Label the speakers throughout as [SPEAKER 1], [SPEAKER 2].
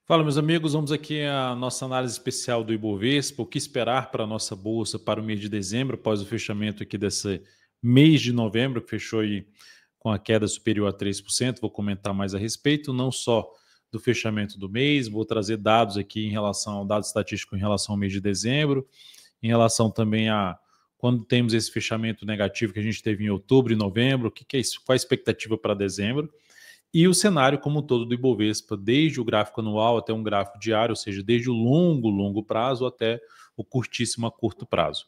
[SPEAKER 1] Fala, meus amigos, vamos aqui à nossa análise especial do Ibovespa, o que esperar para a nossa bolsa para o mês de dezembro, após o fechamento aqui desse mês de novembro, que fechou aí com a queda superior a 3%. Vou comentar mais a respeito, não só do fechamento do mês, vou trazer dados aqui em relação ao dado estatístico em relação ao mês de dezembro, em relação também a quando temos esse fechamento negativo que a gente teve em outubro e novembro, o que é isso, qual a expectativa para dezembro. E o cenário como um todo do Ibovespa, desde o gráfico anual até um gráfico diário, ou seja, desde o longo prazo até o curtíssimo a curto prazo,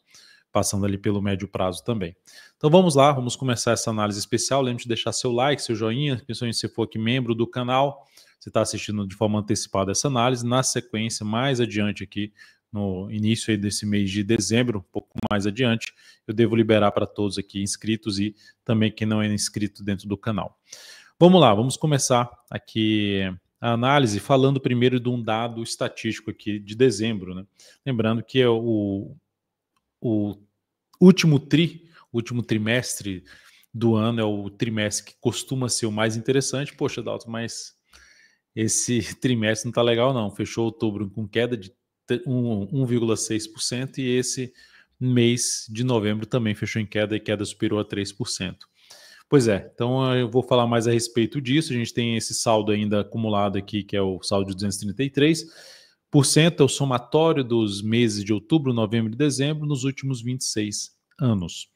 [SPEAKER 1] passando ali pelo médio prazo também. Então vamos lá, vamos começar essa análise especial. Lembre de deixar seu like, seu joinha, principalmente se for aqui membro do canal, você está assistindo de forma antecipada essa análise. Na sequência, mais adiante aqui, no início aí desse mês de dezembro, um pouco mais adiante, eu devo liberar para todos aqui inscritos e também quem não é inscrito dentro do canal. Vamos lá, vamos começar aqui a análise falando primeiro de um dado estatístico aqui de dezembro, né? Lembrando que é o último trimestre do ano é o trimestre que costuma ser o mais interessante. Poxa, Dalton, mas esse trimestre não está legal não. Fechou outubro com queda de 1,6% e esse mês de novembro também fechou em queda e queda superior a 3%. Pois é, então eu vou falar mais a respeito disso. A gente tem esse saldo ainda acumulado aqui, que é o saldo de 233%, é o somatório dos meses de outubro, novembro e dezembro nos últimos 26 anos.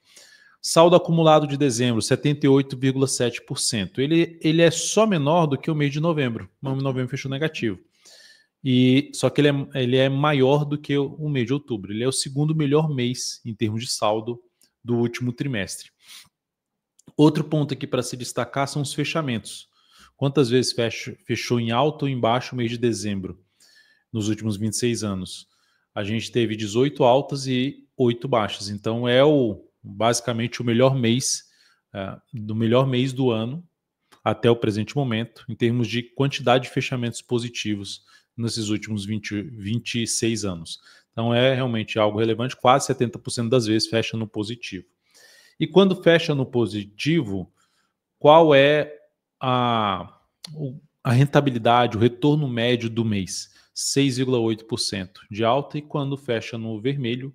[SPEAKER 1] Saldo acumulado de dezembro, 78,7%. Ele é só menor do que o mês de novembro. O mês de novembro fechou negativo. Só que ele é maior do que o mês de outubro. Ele é o segundo melhor mês em termos de saldo do último trimestre. Outro ponto aqui para se destacar são os fechamentos. Quantas vezes fechou em alta ou em baixo o mês de dezembro nos últimos 26 anos? A gente teve 18 altas e 8 baixas. Então é basicamente o melhor mês do ano até o presente momento, em termos de quantidade de fechamentos positivos nesses últimos 26 anos. Então é realmente algo relevante, quase 70% das vezes fecha no positivo. E quando fecha no positivo, qual é a rentabilidade, o retorno médio do mês? 6,8% de alta, e quando fecha no vermelho,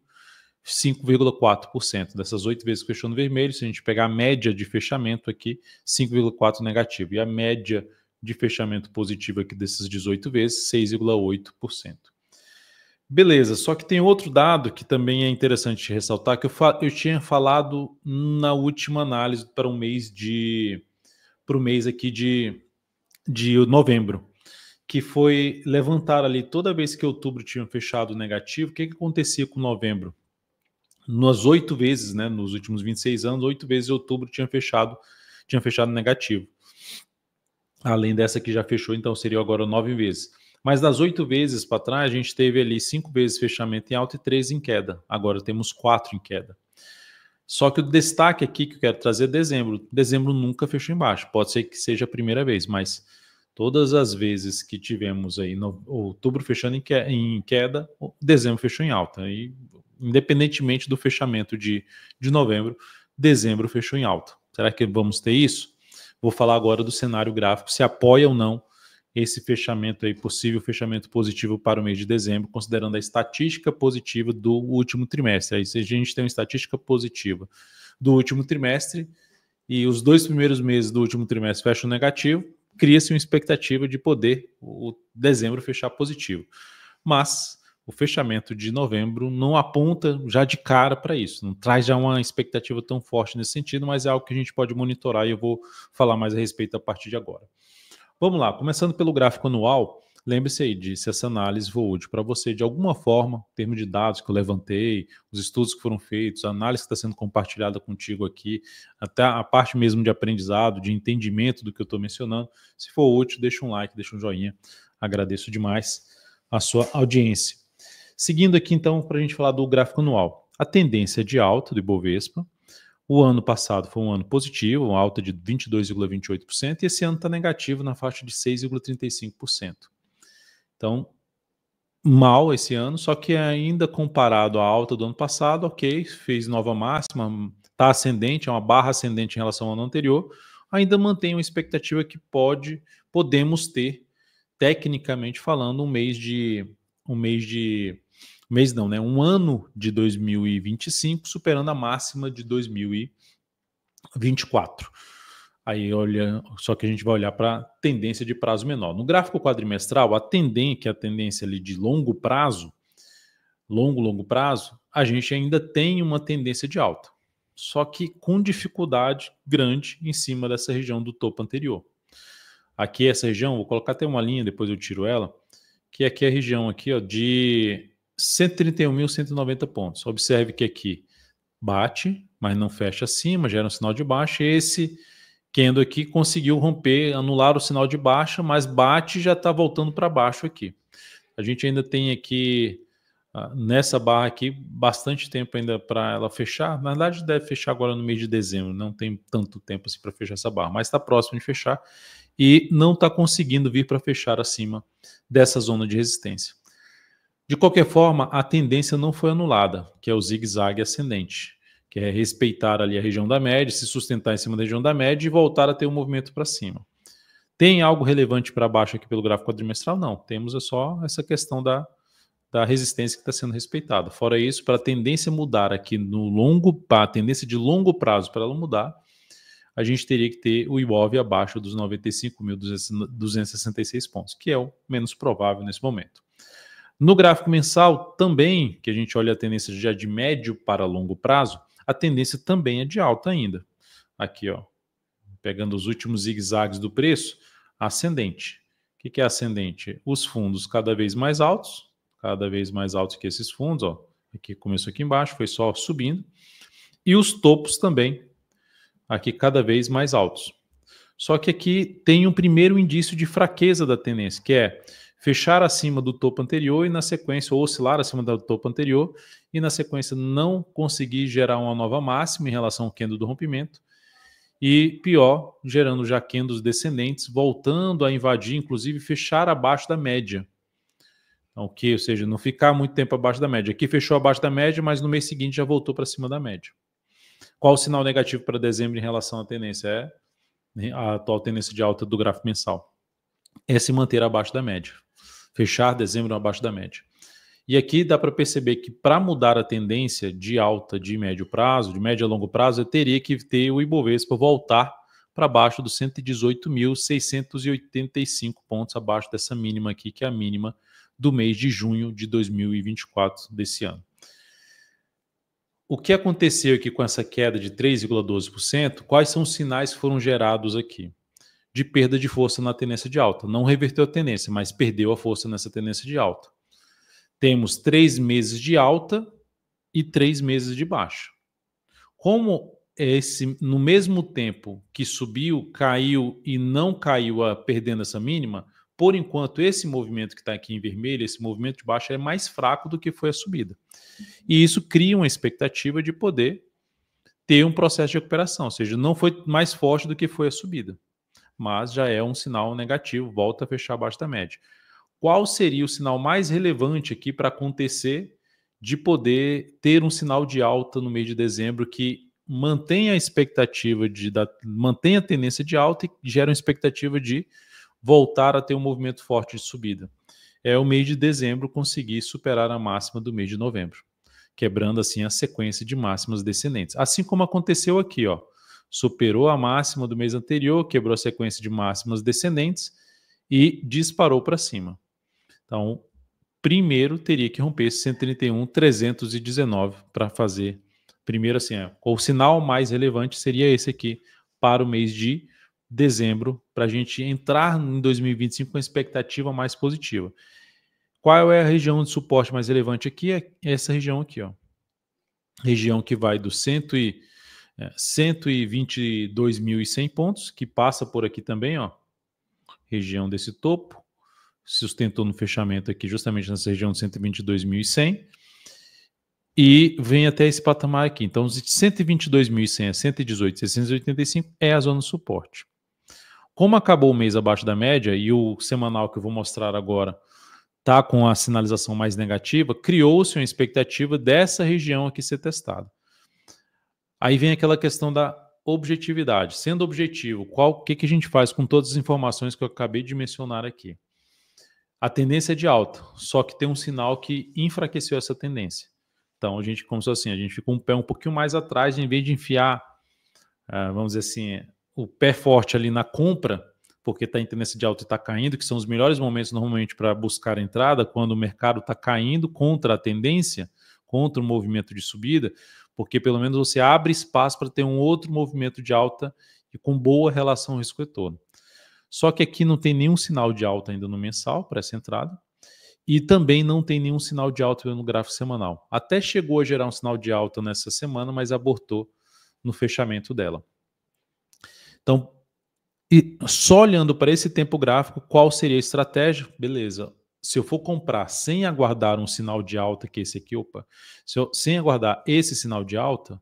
[SPEAKER 1] 5,4%. Dessas 8 vezes que fechou no vermelho, se a gente pegar a média de fechamento aqui, 5,4% negativo. E a média de fechamento positivo aqui desses 18 vezes, 6,8%. Beleza, só que tem outro dado que também é interessante ressaltar, que eu tinha falado na última análise para o mês aqui de novembro, que foi levantar ali toda vez que outubro tinha fechado negativo, o que acontecia com novembro? Nas 8 vezes, né, nos últimos 26 anos, 8 vezes outubro tinha fechado negativo. Além dessa que já fechou, então seria agora 9 vezes. Mas das 8 vezes para trás, a gente teve ali 5 vezes fechamento em alta e 3 em queda. Agora temos 4 em queda. Só que o destaque aqui que eu quero trazer é dezembro. Dezembro nunca fechou em baixo. Pode ser que seja a primeira vez, mas todas as vezes que tivemos aí no outubro fechando em queda, dezembro fechou em alta. E independentemente do fechamento de novembro, dezembro fechou em alta. Será que vamos ter isso? Vou falar agora do cenário gráfico, se apoia ou não esse fechamento aí, possível fechamento positivo para o mês de dezembro, considerando a estatística positiva do último trimestre. Aí, se a gente tem uma estatística positiva do último trimestre e os 2 primeiros meses do último trimestre fecham negativo, cria-se uma expectativa de poder o dezembro fechar positivo. Mas o fechamento de novembro não aponta já de cara para isso, não traz já uma expectativa tão forte nesse sentido, mas é algo que a gente pode monitorar e eu vou falar mais a respeito a partir de agora. Vamos lá, começando pelo gráfico anual, lembre-se aí de se essa análise for útil para você de alguma forma, em termos de dados que eu levantei, os estudos que foram feitos, a análise que está sendo compartilhada contigo aqui, até a parte mesmo de aprendizado, de entendimento do que eu estou mencionando. Se for útil, deixa um like, deixa um joinha. Agradeço demais a sua audiência. Seguindo aqui, então, para a gente falar do gráfico anual. A tendência de alta do Ibovespa. O ano passado foi um ano positivo, uma alta de 22,28%, e esse ano está negativo na faixa de 6,35%. Então, mal esse ano, só que ainda comparado à alta do ano passado, ok, fez nova máxima, está ascendente, é uma barra ascendente em relação ao ano anterior, ainda mantém uma expectativa que podemos ter tecnicamente falando, um ano de 2025 superando a máxima de 2024. Aí olha, só que a gente vai olhar para tendência de prazo menor. No gráfico quadrimestral, que é a tendência ali de longo prazo, longo prazo, a gente ainda tem uma tendência de alta, só que com dificuldade grande em cima dessa região do topo anterior. Aqui essa região, vou colocar até uma linha, depois eu tiro ela, que aqui é a região aqui, ó, de 131.190 pontos. Observe que aqui bate, mas não fecha acima, gera um sinal de baixa. Esse candle aqui conseguiu romper, anular o sinal de baixa, mas bate e já está voltando para baixo aqui. A gente ainda tem aqui, nessa barra aqui, bastante tempo ainda para ela fechar. Na verdade, deve fechar agora no mês de dezembro, não tem tanto tempo assim para fechar essa barra, mas está próximo de fechar e não está conseguindo vir para fechar acima dessa zona de resistência. De qualquer forma, a tendência não foi anulada, que é o zigue-zague ascendente, que é respeitar ali a região da média, se sustentar em cima da região da média e voltar a ter um movimento para cima. Tem algo relevante para baixo aqui pelo gráfico quadrimestral? Não. Temos só essa questão da resistência que está sendo respeitada. Fora isso, para a tendência mudar aqui a tendência de longo prazo para ela mudar, a gente teria que ter o Ibov abaixo dos 95.266 pontos, que é o menos provável nesse momento. No gráfico mensal também, que a gente olha a tendência já de médio para longo prazo, a tendência também é de alta ainda. Aqui, ó, pegando os últimos zigue-zagues do preço, ascendente. O que é ascendente? Os fundos cada vez mais altos que esses fundos, ó. Aqui começou aqui embaixo, foi só subindo. E os topos também, aqui cada vez mais altos. Só que aqui tem um primeiro indício de fraqueza da tendência, que é fechar acima do topo anterior e na sequência, ou oscilar acima do topo anterior e na sequência não conseguir gerar uma nova máxima em relação ao candle do rompimento e pior, gerando já candles descendentes, voltando a invadir, inclusive fechar abaixo da média. Então, ou seja, não ficar muito tempo abaixo da média. Aqui fechou abaixo da média, mas no mês seguinte já voltou para cima da média. Qual o sinal negativo para dezembro em relação à tendência? É a atual tendência de alta do gráfico mensal. É se manter abaixo da média. Fechar dezembro abaixo da média. E aqui dá para perceber que para mudar a tendência de alta de médio prazo, de médio a longo prazo, eu teria que ter o Ibovespa voltar para baixo dos 118.685 pontos, abaixo dessa mínima aqui, que é a mínima do mês de junho de 2024 desse ano. O que aconteceu aqui com essa queda de 3,12%? Quais são os sinais que foram gerados aqui? De perda de força na tendência de alta. Não reverteu a tendência, mas perdeu a força nessa tendência de alta. Temos 3 meses de alta e 3 meses de baixa. Como no mesmo tempo que subiu, caiu e não caiu perdendo essa mínima, por enquanto esse movimento que está aqui em vermelho, esse movimento de baixa é mais fraco do que foi a subida. E isso cria uma expectativa de poder ter um processo de recuperação, ou seja, não foi mais forte do que foi a subida, mas já é um sinal negativo, volta a fechar abaixo da média. Qual seria o sinal mais relevante aqui para acontecer de poder ter um sinal de alta no mês de dezembro que mantenha a expectativa mantenha a tendência de alta e gera uma expectativa de voltar a ter um movimento forte de subida? É o mês de dezembro conseguir superar a máxima do mês de novembro, quebrando assim a sequência de máximas descendentes. Assim como aconteceu aqui, ó, superou a máxima do mês anterior, quebrou a sequência de máximas descendentes e disparou para cima. Então, primeiro teria que romper esse 131.319 para fazer. Primeiro, assim, o sinal mais relevante seria esse aqui para o mês de dezembro, para a gente entrar em 2025 com a expectativa mais positiva. Qual é a região de suporte mais relevante aqui? É essa região aqui, ó. Região que vai do 122.100 pontos, que passa por aqui também, ó. Região desse topo, sustentou no fechamento aqui justamente nessa região de 122.100 e vem até esse patamar aqui. Então, de 122.100 a 118.685 é a zona de suporte. Como acabou o mês abaixo da média e o semanal que eu vou mostrar agora está com a sinalização mais negativa, criou-se uma expectativa dessa região aqui ser testada. Aí vem aquela questão da objetividade. Sendo objetivo, o que a gente faz com todas as informações que eu acabei de mencionar aqui? A tendência é de alta, só que tem um sinal que enfraqueceu essa tendência. Então, a gente, como se assim, a gente fica um pé um pouquinho mais atrás, em vez de enfiar, vamos dizer assim, o pé forte ali na compra, porque está em tendência de alta e está caindo, que são os melhores momentos normalmente para buscar entrada, quando o mercado está caindo contra a tendência, contra o movimento de subida, porque pelo menos você abre espaço para ter um outro movimento de alta e com boa relação risco-retorno. Só que aqui não tem nenhum sinal de alta ainda no mensal para essa entrada e também não tem nenhum sinal de alta no gráfico semanal. Até chegou a gerar um sinal de alta nessa semana, mas abortou no fechamento dela. Então, e só olhando para esse tempo gráfico, qual seria a estratégia? Beleza. Se eu for comprar sem aguardar um sinal de alta, que esse aqui, sem aguardar esse sinal de alta,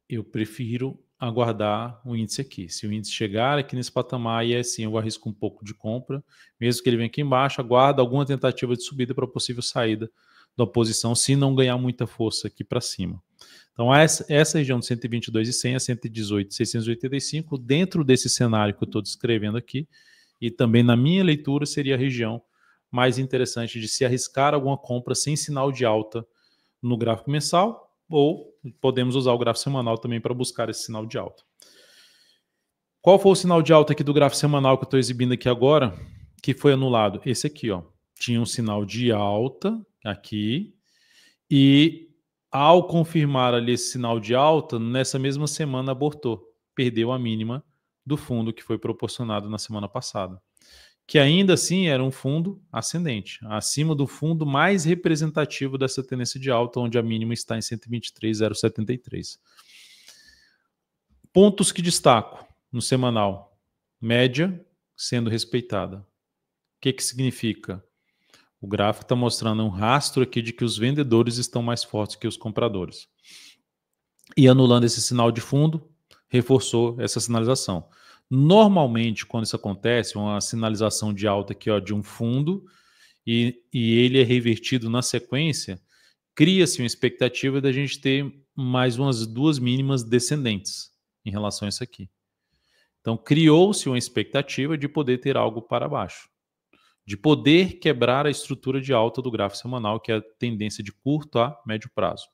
[SPEAKER 1] eu prefiro aguardar o índice aqui. Se o índice chegar aqui nesse patamar, aí assim eu arrisco um pouco de compra, mesmo que ele venha aqui embaixo, aguardo alguma tentativa de subida para possível saída da posição, se não ganhar muita força aqui para cima. Então, essa região de 122,100 a 118,685, dentro desse cenário que eu estou descrevendo aqui, e também na minha leitura, seria a região mais interessante de se arriscar alguma compra sem sinal de alta no gráfico mensal, ou podemos usar o gráfico semanal também para buscar esse sinal de alta. Qual foi o sinal de alta aqui do gráfico semanal que eu estou exibindo aqui agora, que foi anulado? Esse aqui, ó. Tinha um sinal de alta aqui, e ao confirmar ali esse sinal de alta, nessa mesma semana abortou, perdeu a mínima do fundo que foi proporcionado na semana passada, que ainda assim era um fundo ascendente, acima do fundo mais representativo dessa tendência de alta, onde a mínima está em 123,073. Pontos que destaco no semanal: média sendo respeitada. O que significa? O gráfico está mostrando um rastro aqui de que os vendedores estão mais fortes que os compradores. E anulando esse sinal de fundo, reforçou essa sinalização. Normalmente, quando isso acontece, uma sinalização de alta aqui, ó, de um fundo, e ele é revertido na sequência, cria-se uma expectativa da gente ter mais umas duas mínimas descendentes em relação a isso aqui. Então, criou-se uma expectativa de poder ter algo para baixo, de poder quebrar a estrutura de alta do gráfico semanal, que é a tendência de curto a médio prazo.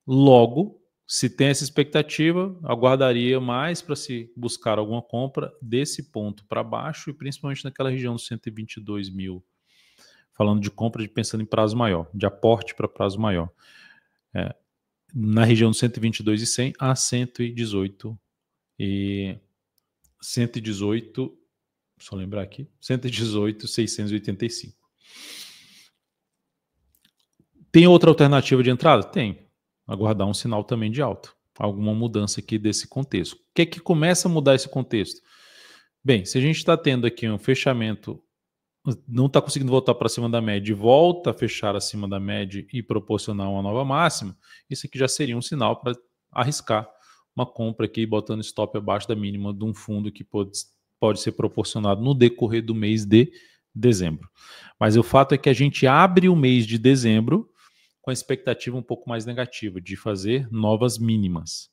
[SPEAKER 1] Logo, se tem essa expectativa, aguardaria mais para se buscar alguma compra desse ponto para baixo, e principalmente naquela região dos 122 mil, falando de compra, pensando em prazo maior, de aporte para prazo maior. Na região dos 122,100 a 118 e 118, só lembrar aqui, 118,685. Tem outra alternativa de entrada? Tem. Aguardar um sinal também de alta. Alguma mudança aqui desse contexto. O que é que começa a mudar esse contexto? Bem, se a gente está tendo aqui um fechamento, não está conseguindo voltar para cima da média e volta a fechar acima da média e proporcionar uma nova máxima, isso aqui já seria um sinal para arriscar uma compra aqui, botando stop abaixo da mínima de um fundo que pode ser proporcionado no decorrer do mês de dezembro. Mas o fato é que a gente abre o mês de dezembro com a expectativa um pouco mais negativa de fazer novas mínimas.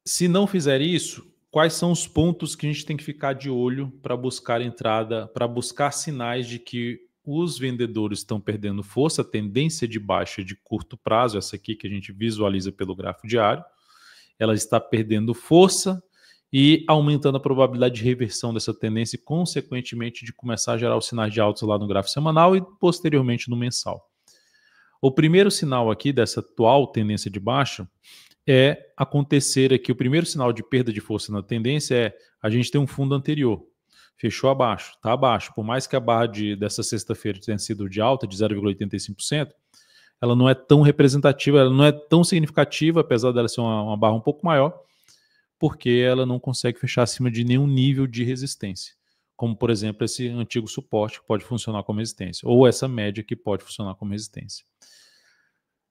[SPEAKER 1] Se não fizer isso, quais são os pontos que a gente tem que ficar de olho para buscar entrada, para buscar sinais de que os vendedores estão perdendo força, a tendência de baixa de curto prazo, essa aqui que a gente visualiza pelo gráfico diário, ela está perdendo força e aumentando a probabilidade de reversão dessa tendência e, consequentemente, de começar a gerar os sinais de alta lá no gráfico semanal e, posteriormente, no mensal. O primeiro sinal aqui dessa atual tendência de baixa é acontecer aqui, o primeiro sinal de perda de força na tendência é a gente ter um fundo anterior, fechou abaixo, está abaixo, por mais que a barra dessa sexta-feira tenha sido de alta, de 0,85%, ela não é tão representativa, ela não é tão significativa, apesar dela ser uma barra um pouco maior, porque ela não consegue fechar acima de nenhum nível de resistência, como, por exemplo, esse antigo suporte que pode funcionar como resistência, ou essa média que pode funcionar como resistência.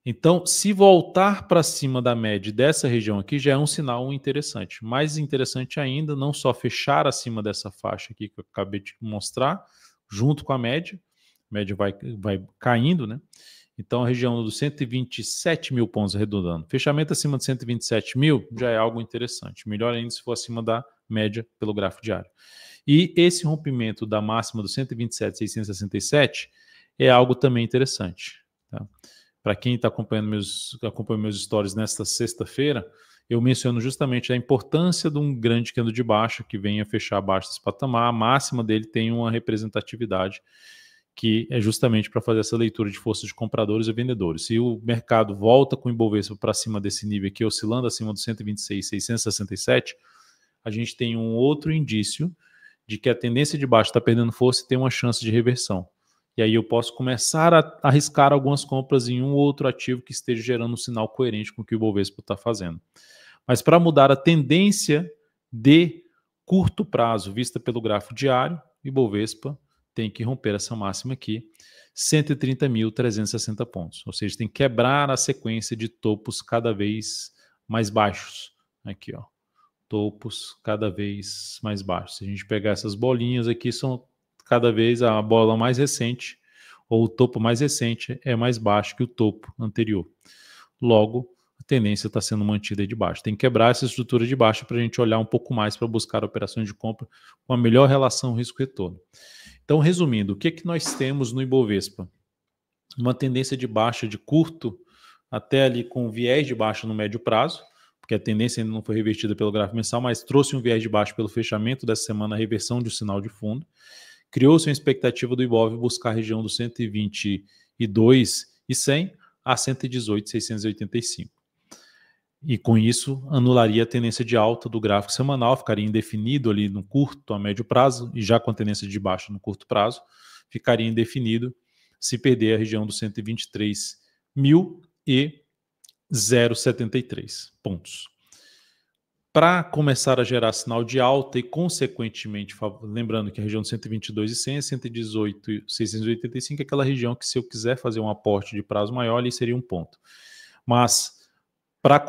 [SPEAKER 1] Então, se voltar para cima da média dessa região aqui, já é um sinal interessante. Mais interessante ainda, não só fechar acima dessa faixa aqui que eu acabei de mostrar, junto com a média vai caindo, né? Então, a região dos 127 mil pontos arredondando. Fechamento acima de 127 mil já é algo interessante. Melhor ainda se for acima da média pelo gráfico diário. E esse rompimento da máxima do 127.667 é algo também interessante. Tá? Para quem está acompanhando meus stories nesta sexta-feira, eu menciono justamente a importância de um grande candle de baixa que venha fechar abaixo desse patamar. A máxima dele tem uma representatividade que é justamente para fazer essa leitura de força de compradores e vendedores. Se o mercado volta com o Ibovespa para cima desse nível aqui, oscilando acima do 126.667, a gente tem um outro indício de que a tendência de baixa está perdendo força e tem uma chance de reversão. E aí eu posso começar a arriscar algumas compras em um ou outro ativo que esteja gerando um sinal coerente com o que o Ibovespa está fazendo. Mas para mudar a tendência de curto prazo vista pelo gráfico diário, o Ibovespa tem que romper essa máxima aqui, 130.360 pontos. Ou seja, tem que quebrar a sequência de topos cada vez mais baixos. Aqui, ó. Topos cada vez mais baixos. Se a gente pegar essas bolinhas aqui, são cada vez a bola mais recente, ou o topo mais recente é mais baixo que o topo anterior. Logo, a tendência está sendo mantida aí de baixo. Tem que quebrar essa estrutura de baixo para a gente olhar um pouco mais para buscar operações de compra com a melhor relação risco-retorno. Então, resumindo, o que nós temos no Ibovespa? Uma tendência de baixa de curto, até ali com viés de baixa no médio prazo, porque a tendência ainda não foi revertida pelo gráfico mensal, mas trouxe um viés de baixa pelo fechamento dessa semana, a reversão de um sinal de fundo. Criou-se uma expectativa do Ibov buscar a região dos 122.100 a 118.685. E com isso, anularia a tendência de alta do gráfico semanal, ficaria indefinido ali no curto a médio prazo, e já com a tendência de baixa no curto prazo, ficaria indefinido se perder a região dos 123.073 pontos. Para começar a gerar sinal de alta e, consequentemente, lembrando que a região de 122.100 a 118.685 é aquela região que, se eu quiser fazer um aporte de prazo maior, ali seria um ponto. Mas, para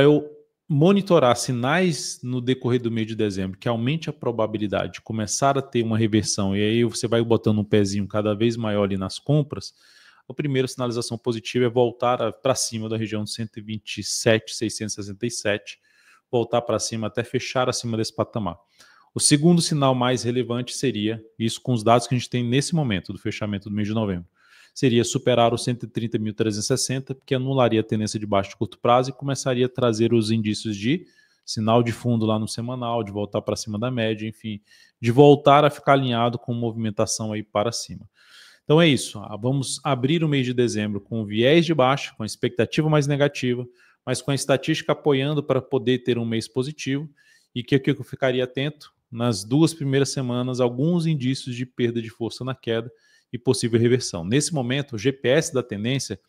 [SPEAKER 1] eu monitorar sinais no decorrer do mês de dezembro que aumente a probabilidade de começar a ter uma reversão, e aí você vai botando um pezinho cada vez maior ali nas compras, a primeira sinalização positiva é voltar para cima da região de 127.667, voltar para cima até fechar acima desse patamar. O segundo sinal mais relevante seria, isso com os dados que a gente tem nesse momento do fechamento do mês de novembro, seria superar os 130.360, que anularia a tendência de baixo de curto prazo e começaria a trazer os indícios de sinal de fundo lá no semanal, de voltar para cima da média, enfim, de voltar a ficar alinhado com movimentação aí para cima. Então é isso, vamos abrir o mês de dezembro com viés de baixo, com a expectativa mais negativa, mas com a estatística apoiando para poder ter um mês positivo, e que eu ficaria atento nas 2 primeiras semanas, alguns indícios de perda de força na queda e possível reversão. Nesse momento, o GPS da tendência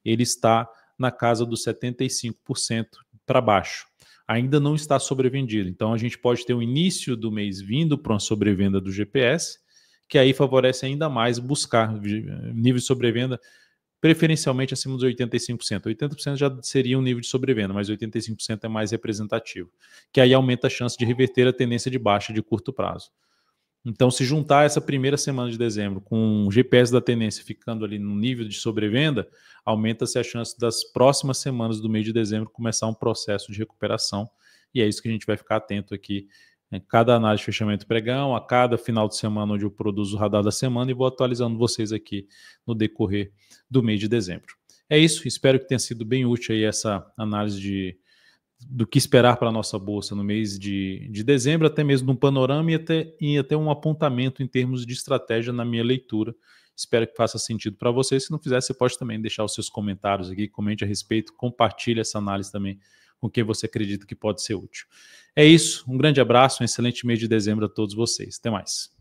[SPEAKER 1] ele está na casa dos 75% para baixo. Ainda não está sobrevendido, então a gente pode ter o início do mês vindo para uma sobrevenda do GPS, que aí favorece ainda mais buscar nível de sobrevenda preferencialmente acima dos 85%. 80% já seria um nível de sobrevenda, mas 85% é mais representativo, que aí aumenta a chance de reverter a tendência de baixa de curto prazo. Então, se juntar essa primeira semana de dezembro com o GPS da tendência ficando ali no nível de sobrevenda, aumenta-se a chance das próximas semanas do mês de dezembro começar um processo de recuperação, e é isso que a gente vai ficar atento aqui cada análise de fechamento pregão, a cada final de semana onde eu produzo o radar da semana, e vou atualizando vocês aqui no decorrer do mês de dezembro. É isso, espero que tenha sido bem útil aí essa análise do que esperar para a nossa bolsa no mês de dezembro, até mesmo num panorama e até um apontamento em termos de estratégia na minha leitura. Espero que faça sentido para você. Se não fizer, você pode também deixar os seus comentários aqui, comente a respeito, compartilhe essa análise também com quem você acredita que pode ser útil. É isso, um grande abraço, um excelente mês de dezembro a todos vocês. Até mais.